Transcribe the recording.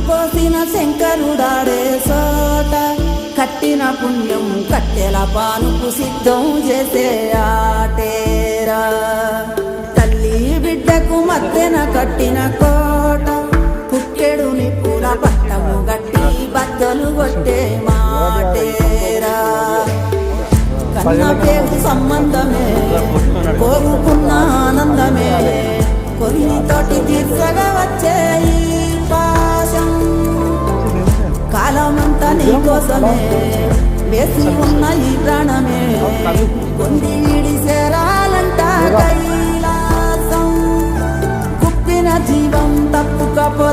పోసిన శంకరుడాడే సోట కట్టిన పుణ్యం కట్టెల పానుకు సిద్ధం చేసే ఆటేరా తల్లి బిడ్డకు మధ్యన కట్టిన కోట పుట్టెడు నిప్పుల పట్టము గట్టి బద్దలు కొట్టే మాటేరా కన్న పేరు సంబంధమే కోరుకున్న ఆనందమే కొరితోటి తీర్చగా వచ్చే ఈ పాశం కాలమంతా నీ కోసమే వేసి ఉన్న ఈ ప్రాణమే కొంది వీడి చేరాలంట కైలాసం కుప్పిన జీవం తప్పుకపో